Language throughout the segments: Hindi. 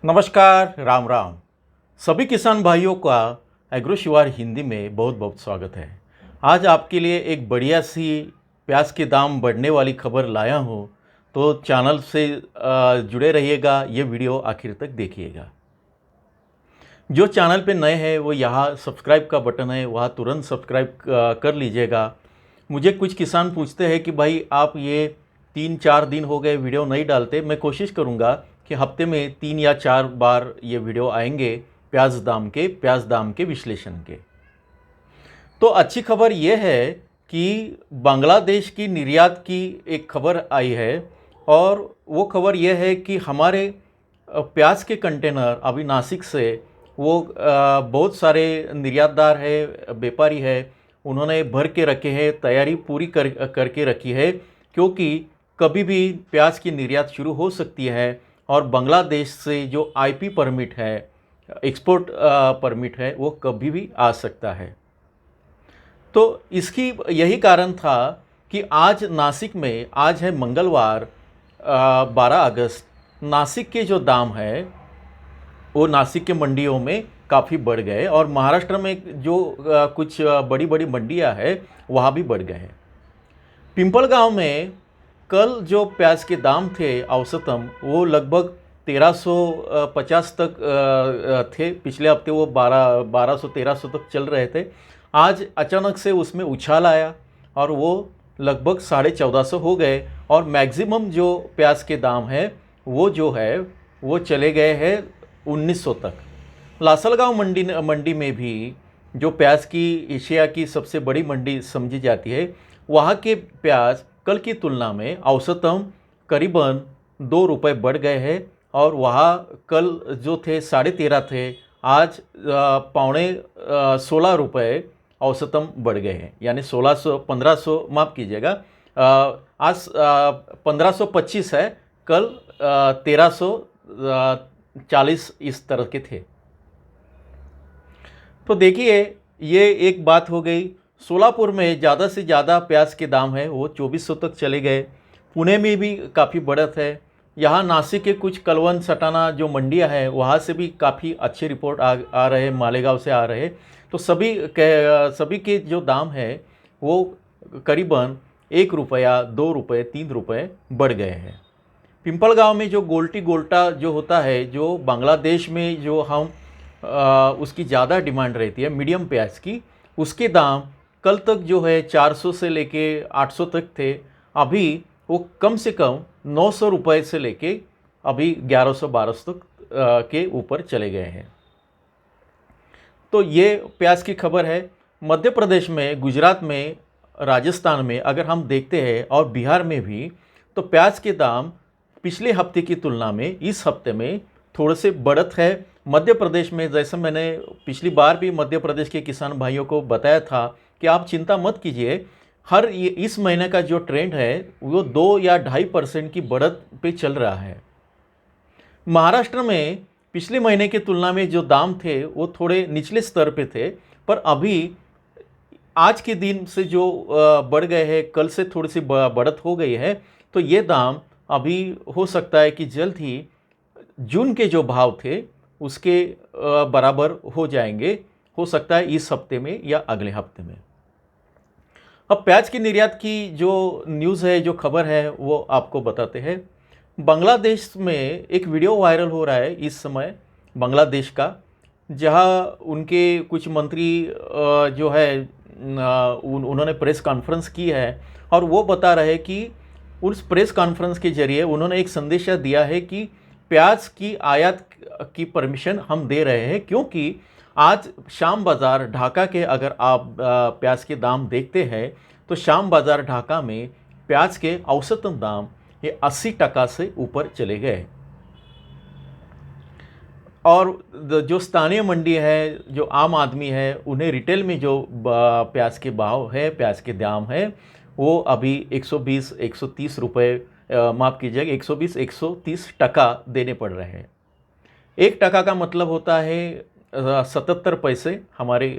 नमस्कार, राम राम। सभी किसान भाइयों का एग्रो शिवार हिंदी में बहुत बहुत स्वागत है। आज आपके लिए एक बढ़िया सी प्याज के दाम बढ़ने वाली खबर लाया हूँ, तो चैनल से जुड़े रहिएगा। ये वीडियो आखिर तक देखिएगा। जो चैनल पे नए हैं वो यहाँ सब्सक्राइब का बटन है, वहाँ तुरंत सब्सक्राइब कर लीजिएगा। मुझे कुछ किसान पूछते हैं कि भाई आप ये 3-4 दिन हो गए वीडियो नहीं डालते। मैं कोशिश करूँगा कि हफ्ते में 3 या 4 बार ये वीडियो आएंगे प्याज दाम के विश्लेषण के। तो अच्छी खबर ये है कि बांग्लादेश की निर्यात की एक खबर आई है, और वो खबर ये है कि हमारे प्याज के कंटेनर अभी नासिक से वो बहुत सारे निर्यातदार है, व्यापारी है, उन्होंने भर के रखे हैं, तैयारी पूरी करके रखी है, क्योंकि कभी भी प्याज की निर्यात शुरू हो सकती है। और बांग्लादेश से जो आईपी परमिट है, एक्सपोर्ट परमिट है, वो कभी भी आ सकता है। तो इसकी यही कारण था कि आज नासिक में, आज है मंगलवार 12 अगस्त, नासिक के जो दाम है वो नासिक के मंडियों में काफ़ी बढ़ गए, और महाराष्ट्र में जो कुछ बड़ी बड़ी मंडियां हैं वहाँ भी बढ़ गए हैं। पिंपलगांव में कल जो प्याज के दाम थे औसतम, वो लगभग 1350 तक थे। पिछले हफ्ते वो 1200-1300 तक चल रहे थे। आज अचानक से उसमें उछाल आया और वो लगभग 1450 हो गए। और मैक्सिमम जो प्याज के दाम है वो जो है वो चले गए हैं 1900 तक। लासलगांव मंडी में भी, जो प्याज की एशिया की सबसे बड़ी मंडी समझी जाती है, वहाँ के प्याज कल की तुलना में औसतम करीबन 2 रुपये बढ़ गए हैं। और वहाँ कल जो थे 13.5 थे, आज पौने 16 रुपये औसतम बढ़ गए हैं। यानी 1500 माफ़ कीजिएगा, आज 1525 है, कल 1340 इस तरह के थे। तो देखिए, ये एक बात हो गई। सोलापुर में ज़्यादा से ज़्यादा प्याज के दाम है वो 2400 तक चले गए। पुणे में भी काफ़ी बढ़त है। यहाँ नासिक के कुछ कलवन सटाना जो मंडियाँ हैं वहाँ से भी काफ़ी अच्छे रिपोर्ट आ रहे हैं, मालेगांव से आ रहे हैं। तो सभी के जो दाम है वो करीबन 1 रुपया, 2 रुपये, 3 रुपये बढ़ गए हैं। पिंपलगांव में जो गोल्टी गोल्टा जो होता है, जो बांग्लादेश में जो हम उसकी ज़्यादा डिमांड रहती है मीडियम प्याज की, उसके दाम कल तक जो है 400 से लेके 800 तक थे। अभी वो कम से कम 900 रुपये से लेके अभी 1100-1200 तक के ऊपर चले गए हैं। तो ये प्याज की खबर है। मध्य प्रदेश में, गुजरात में, राजस्थान में अगर हम देखते हैं, और बिहार में भी, तो प्याज के दाम पिछले हफ्ते की तुलना में इस हफ्ते में थोड़े से बढ़त है। मध्य प्रदेश में, जैसे मैंने पिछली बार भी मध्य प्रदेश के किसान भाइयों को बताया था कि आप चिंता मत कीजिए, इस महीने का जो ट्रेंड है वो 2 या 2.5% की बढ़त पे चल रहा है। महाराष्ट्र में पिछले महीने की तुलना में जो दाम थे वो थोड़े निचले स्तर पे थे, पर अभी आज के दिन से जो बढ़ गए हैं, कल से थोड़ी सी बढ़त हो गई है। तो ये दाम अभी हो सकता है कि जल्द ही जून के जो भाव थे उसके बराबर हो जाएंगे, हो सकता है इस हफ्ते में या अगले हफ्ते में। अब प्याज की निर्यात की जो न्यूज़ है, जो खबर है, वो आपको बताते हैं। बांग्लादेश में एक वीडियो वायरल हो रहा है इस समय, बांग्लादेश का, जहां उनके कुछ मंत्री जो है उन्होंने प्रेस कॉन्फ्रेंस की है, और वो बता रहे कि उस प्रेस कॉन्फ्रेंस के जरिए उन्होंने एक संदेशा दिया है कि प्याज की आयात की परमिशन हम दे रहे हैं, क्योंकि आज शाम बाज़ार ढाका के, अगर आप प्याज के दाम देखते हैं तो शाम बाज़ार ढाका में प्याज के औसतन दाम ये 80% से ऊपर चले गए। और जो स्थानीय मंडी है, जो आम आदमी है, उन्हें रिटेल में जो प्याज के भाव है, प्याज के दाम है, वो अभी 120-130 रुपये, माफ़ कीजिएगा, 120-130% देने पड़ रहे हैं। 1% का मतलब होता है 77 पैसे। हमारे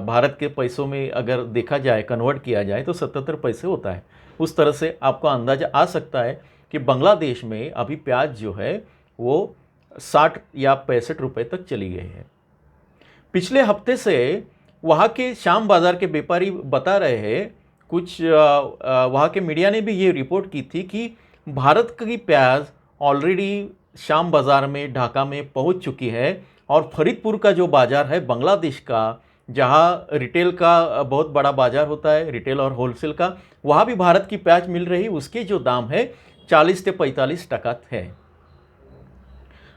भारत के पैसों में अगर देखा जाए, कन्वर्ट किया जाए, तो 77 पैसे होता है। उस तरह से आपको अंदाज़ा आ सकता है कि बांग्लादेश में अभी प्याज जो है वो 60 या 65 रुपए तक चली गई है। पिछले हफ्ते से वहाँ के शाम बाज़ार के व्यापारी बता रहे हैं, कुछ वहाँ के मीडिया ने भी ये रिपोर्ट की थी कि भारत की प्याज ऑलरेडी शाम बाज़ार में ढाका में पहुँच चुकी है और फरीदपुर का जो बाज़ार है बांग्लादेश का, जहाँ रिटेल का बहुत बड़ा बाज़ार होता है, रिटेल और होलसेल का, वहाँ भी भारत की प्याज मिल रही, उसके जो दाम है 40 से 45 टका है।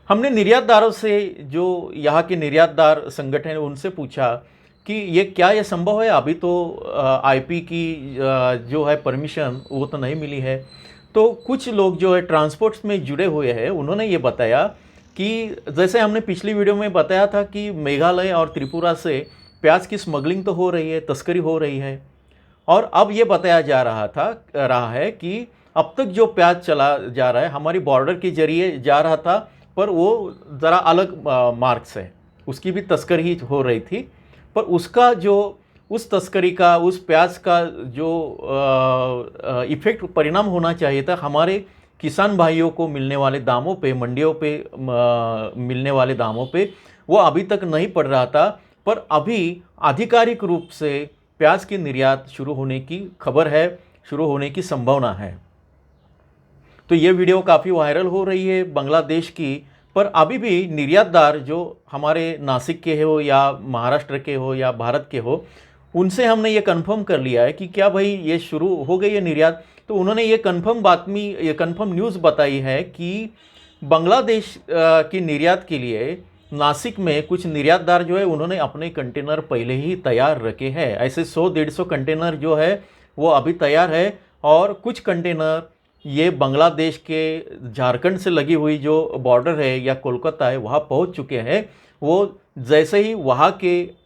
हमने निर्यातदारों से, जो यहाँ के निर्यातदार संगठन है, उनसे पूछा कि ये संभव है, अभी तो आईपी की जो है परमिशन वो तो नहीं मिली है। तो कुछ लोग जो है ट्रांसपोर्ट्स में जुड़े हुए हैं, उन्होंने ये बताया कि जैसे हमने पिछली वीडियो में बताया था कि मेघालय और त्रिपुरा से प्याज की स्मगलिंग तो हो रही है, तस्करी हो रही है, और अब ये बताया जा रहा है कि अब तक जो प्याज चला जा रहा है हमारी बॉर्डर के जरिए जा रहा था, पर वो ज़रा अलग मार्ग से उसकी भी तस्करी हो रही थी, पर उसका जो उस तस्करी का, उस प्याज का जो इफ़ेक्ट परिणाम होना चाहिए था हमारे किसान भाइयों को मिलने वाले दामों पे, मंडियों पे मिलने वाले दामों पे, वो अभी तक नहीं पड़ रहा था। पर अभी आधिकारिक रूप से प्याज की निर्यात शुरू होने की खबर है, शुरू होने की संभावना है। तो ये वीडियो काफ़ी वायरल हो रही है बांग्लादेश की, पर अभी भी निर्यातदार जो हमारे नासिक के हो या महाराष्ट्र के हो या भारत के हो, उनसे हमने ये कंफर्म कर लिया है कि क्या भाई ये शुरू हो गई है निर्यात। तो उन्होंने ये कंफर्म न्यूज़ बताई है कि बांग्लादेश की निर्यात के लिए नासिक में कुछ निर्यातदार जो है उन्होंने अपने कंटेनर पहले ही तैयार रखे हैं। ऐसे 100-150 कंटेनर जो है वो अभी तैयार है, और कुछ कंटेनर ये बांग्लादेश के झारखंड से लगी हुई जो बॉर्डर है या कोलकाता है वहाँ पहुँच चुके हैं। वो जैसे ही वहाँ की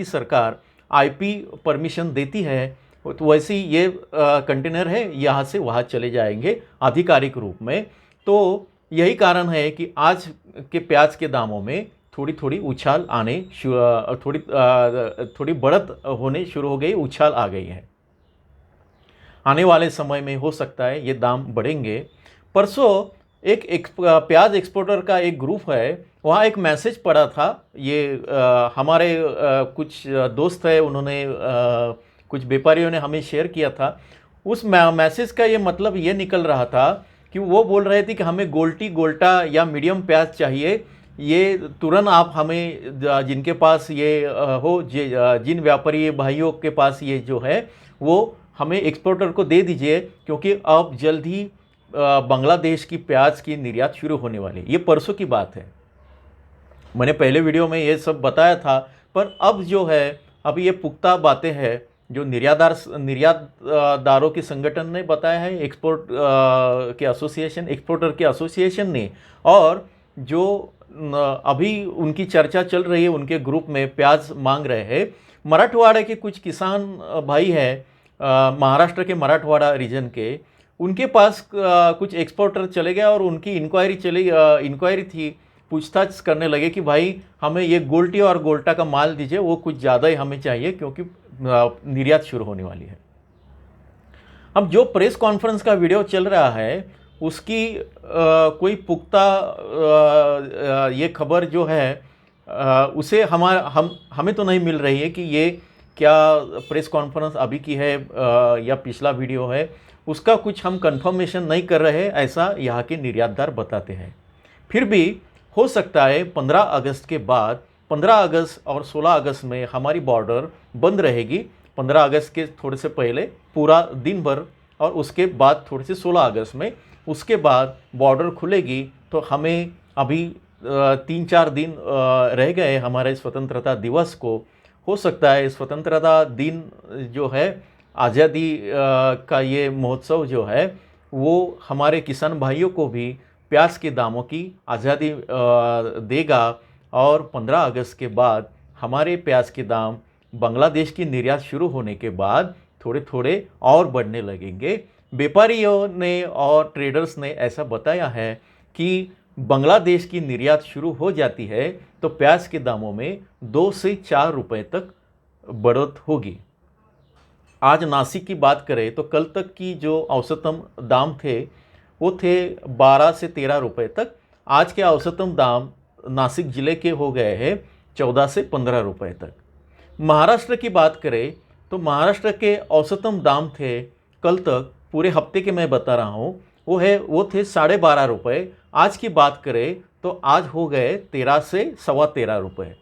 सरकार आईपी परमिशन देती है, तो वैसे ही ये कंटेनर है यहाँ से वहाँ चले जाएंगे आधिकारिक रूप में। तो यही कारण है कि आज के प्याज के दामों में थोड़ी थोड़ी उछाल थोड़ी बढ़त होने शुरू हो गई, उछाल आ गई है। आने वाले समय में हो सकता है ये दाम बढ़ेंगे। परसों एक प्याज एक्सपोर्टर का एक ग्रुप है, वहाँ एक मैसेज पड़ा था। ये हमारे कुछ दोस्त है, उन्होंने कुछ व्यापारियों ने हमें शेयर किया था। उस मैसेज का ये मतलब ये निकल रहा था कि वो बोल रहे थे कि हमें गोल्टा या मीडियम प्याज चाहिए, ये तुरंत आप हमें जिनके पास ये जिन व्यापारी भाइयों के पास ये जो है वो हमें एक्सपोर्टर को दे दीजिए, क्योंकि अब जल्द ही बांग्लादेश की प्याज की निर्यात शुरू होने वाली है। ये परसों की बात है, मैंने पहले वीडियो में ये सब बताया था। पर अब जो है, अभी ये पुख्ता बातें हैं जो निर्यातदारों के संगठन ने बताया है, एक्सपोर्टर के एसोसिएशन ने, और जो अभी उनकी चर्चा चल रही है, उनके ग्रुप में प्याज मांग रहे हैं। मराठवाड़ा के कुछ किसान भाई हैं, महाराष्ट्र के मराठवाड़ा रीजन के, उनके पास कुछ एक्सपोर्टर चले गए और उनकी इंक्वायरी थी, पूछताछ करने लगे कि भाई हमें ये गोल्टी और गोल्टा का माल दीजिए, वो कुछ ज़्यादा ही हमें चाहिए क्योंकि निर्यात शुरू होने वाली है। अब जो प्रेस कॉन्फ्रेंस का वीडियो चल रहा है उसकी कोई पुख्ता ये खबर जो है उसे हमें तो नहीं मिल रही है कि ये क्या प्रेस कॉन्फ्रेंस अभी की है या पिछला वीडियो है, उसका कुछ हम कंफर्मेशन नहीं कर रहे, ऐसा यहाँ के निर्यातदार बताते हैं। फिर भी हो सकता है 15 अगस्त के बाद, 15 अगस्त और 16 अगस्त में हमारी बॉर्डर बंद रहेगी। 15 अगस्त के थोड़े से पहले पूरा दिन भर, और उसके बाद थोड़े से 16 अगस्त में, उसके बाद बॉर्डर खुलेगी। तो हमें अभी 3-4 दिन रह गए हमारे स्वतंत्रता दिवस को। हो सकता है स्वतंत्रता दिन जो है, आज़ादी का ये महोत्सव जो है, वो हमारे किसान भाइयों को भी प्याज के दामों की आज़ादी देगा, और 15 अगस्त के बाद हमारे प्याज के दाम बांग्लादेश की निर्यात शुरू होने के बाद थोड़े थोड़े और बढ़ने लगेंगे। व्यापारियों ने और ट्रेडर्स ने ऐसा बताया है कि बांग्लादेश की निर्यात शुरू हो जाती है तो प्याज के दामों में 2 से 4 रुपए तक बढ़त होगी। आज नासिक की बात करें तो कल तक की जो औसतम दाम थे वो थे 12 से 13 रुपए तक, आज के औसतम दाम नासिक ज़िले के हो गए हैं 14 से 15 रुपए तक। महाराष्ट्र की बात करें तो महाराष्ट्र के औसतम दाम थे कल तक, पूरे हफ्ते के मैं बता रहा हूँ, वो थे 12.5 रुपये। आज की बात करें तो आज हो गए 13 से 13.25 रुपये।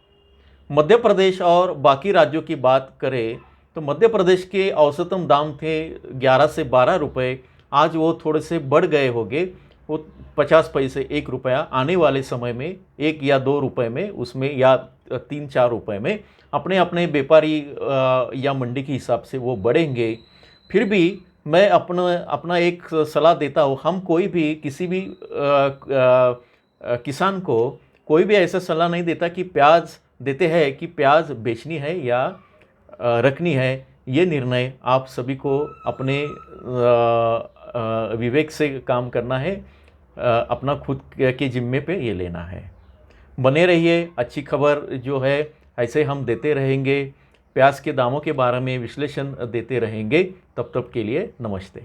मध्य प्रदेश और बाकी राज्यों की बात करें तो मध्य प्रदेश के औसतम दाम थे 11 से 12 रुपये। आज वो थोड़े से बढ़ गए होंगे, वो 50 पैसे 1 रुपया आने वाले समय में 1 या 2 रुपये में, उसमें या 3-4 रुपये में अपने अपने व्यापारी या मंडी के हिसाब से वो बढ़ेंगे। फिर भी मैं अपना एक सलाह देता हूँ, हम कोई भी किसी भी किसान को कोई भी ऐसा सलाह नहीं देता कि प्याज देते हैं कि प्याज बेचनी है या रखनी है। ये निर्णय आप सभी को अपने विवेक से काम करना है, अपना खुद के जिम्मे पे ये लेना है। बने रहिए, अच्छी खबर जो है ऐसे हम देते रहेंगे, प्याज के दामों के बारे में विश्लेषण देते रहेंगे। तब तक के लिए नमस्ते।